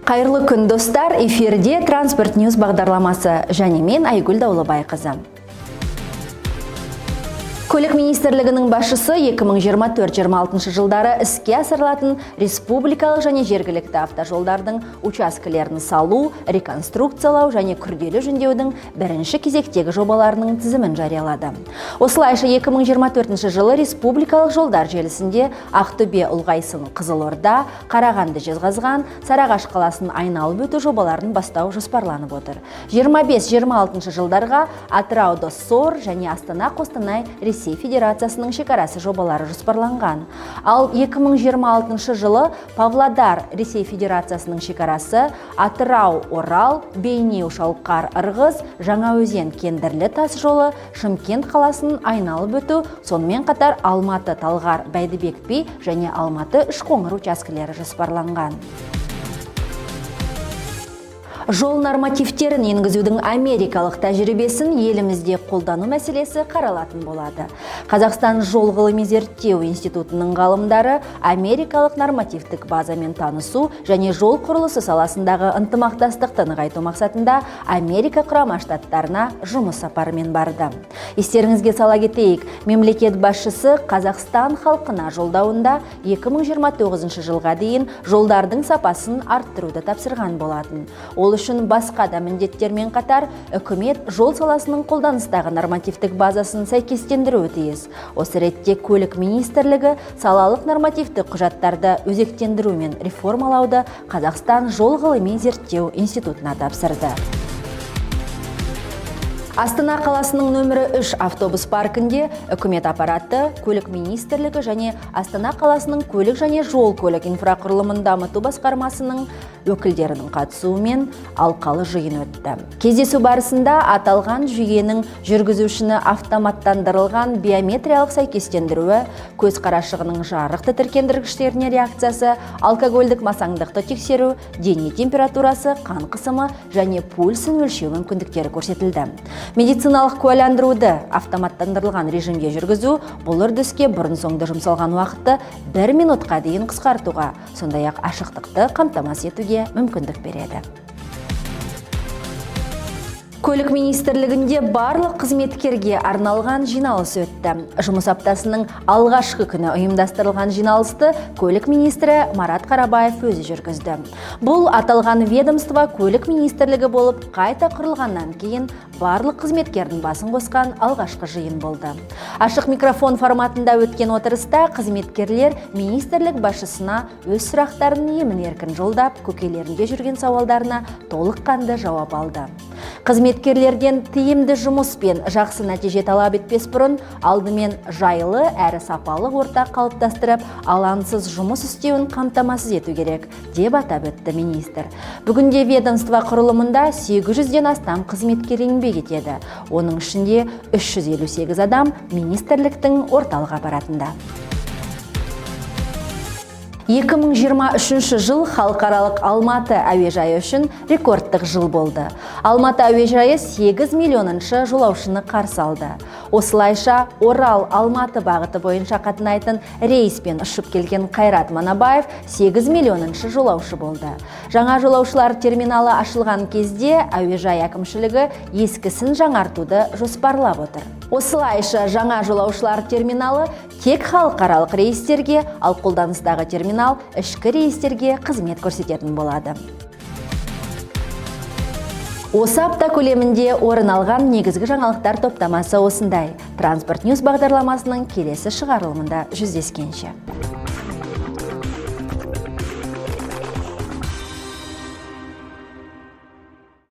Қайырлы күн достар, эфирде Транспорт Ньюс бағдарламасы және мен Айгүл Даулыбайқызы. Көлік министрлігінің басшысы 2024-2026 жылдары іске асырылатын республикалық және жергілікті автожолдардың учаскелерін салу, реконструкциялау және күрделі жөндеудің бірінші кезектегі жобаларының тізімін жариялады. Осылайша 2024 жылы республикалық жолдар желісінде Ақтөбе Ұлғайсын Қызылорда, Қарағанды Жезқазған, Сарыағаш қаласын айналып өту жобаларын бастау жоспарланып отыр. 25-26 жылдарға Атырау Доссор және Астана Қостанай Ресей Федерациясының шекарасы жобалары жоспарланған. Ал 2026 жылы Павлодар Ресей Федерациясының шекарасы, Атырау Орал, Бейнеу Шалқар Ырғыз, Жаңаөзен Кендірлі тас жолы, Шымкент қаласын айналып өту, сонымен қатар Алматы Талғар Бәйдібек Би және Алматы Үшқоңыр учаскелері жоспарланған. Жол нормативтерін енгізудің америкалық тәжірибесін елімізде қолдану мәселесі қаралатын болады. Қазақстан жол ғылыми зерттеу институтының ғалымдары америкалық нормативтік базамен танысу және жол құрылысы саласындағы ынтымақтастықты нығайту мақсатында Америка құрама штаттарына жұмыс сапарымен барды. Естеріңізге сала кетейік, мемлекет басшысы Қазақстан халқына жолдауында 2029 жылға дейін жолдардың сапасын арттыруды тапсырған болатын. Ол үшін басқа да міндеттермен қатар үкімет жол саласының қолданыстағы нормативтік базасын сәйкестендіруі тиіс. Осы ретте көлік министрлігі салалық нормативтік құжаттарды өзектендіру мен реформалауды Қазақстан жол ғылыми зерттеу институтына тапсырды. Астана қаласының нөмірі 3 автобус паркінде үкімет аппараты, көлік министрлігі және Астана қаласының көлік және жол көлік инфрақұрылымын дамыту басқармасының өкілдерінің қатысуымен алқалы жиын өтті. Кездесу барысында аталған жүйенің жүргізушіні автоматтандырылған биометриялық сәйкестендіруі, көз қарашығының жарық тітіркендіргіштеріне реакциясы, алкогольдік масаңдықты тексеру, дене температурасы, қан қысымы және пульсын өлшеу мүмкіндіктері көрсетілді. Медициналық куәландыруды автоматтандырылған режимге жүргізу бұл үрдіске бұрын-соңды жұмсалған уақытты 1 минутқа дейін қысқартуға, сондай-ақ ашықтықты қамтамасыз етуге мүмкіндік береді. Көлік министрлігінде барлық қызметкерге арналған жиналыс өтті. Жұмыс аптасының алғашқы күні ұйымдастырылған жиналысты көлік министрі Марат Қарабаев өзі жүргізді. Бұл аталған ведомство көлік министрлігі болып қайта құрылғаннан кейін барлық қызметкердің басын қосқан алғашқы жиын болды. Ашық микрофон форматында өткен отырыста қызметкерлер министрлік басшысына өз сұрақтарын емін-еркін жолдап, көкейлерінде жүрген сауалдарына толыққанды жауап алды. Қызметкерлерден тиімді жұмыс пен жақсы нәтиже талап етпес бұрын, алдымен жайлы әрі сапалы орта қалыптастырып, алаңсыз жұмыс істеуін қамтамасыз ету керек, деп атап өтті министр. Бүгінде ведомство құрылымында 800-ден астам қызметкер еңбек етеді. Оның ішінде 358 адам министрліктің орталық аппаратында. 2023 жыл халықаралық Алматы әуежайы үшін рекордтық жыл болды. Алматы әуежайы 8 миллионыншы жолаушыны қарсы алды. Осылайша Орал Алматы бағыты бойынша қатынайтын рейспен ұшып келген Қайрат Манабаев 8 миллионыншы жолаушы болды. Жаңа жолаушылар терминалы ашылған кезде әуежай әкімшілігі ескісін жаңартуды жоспарлап отыр. Осылайша жаңа жолаушылар терминалы тек халықаралық рейстерге, ал қолданыстағы терминал ішкі рейстерге қызмет көрсететін болады. Осы апта көлемінде орын алған негізгі жаңалықтар топтамасы осындай. Транспорт Ньюс бағдарламасының келесі шығарылымында жүздескенше.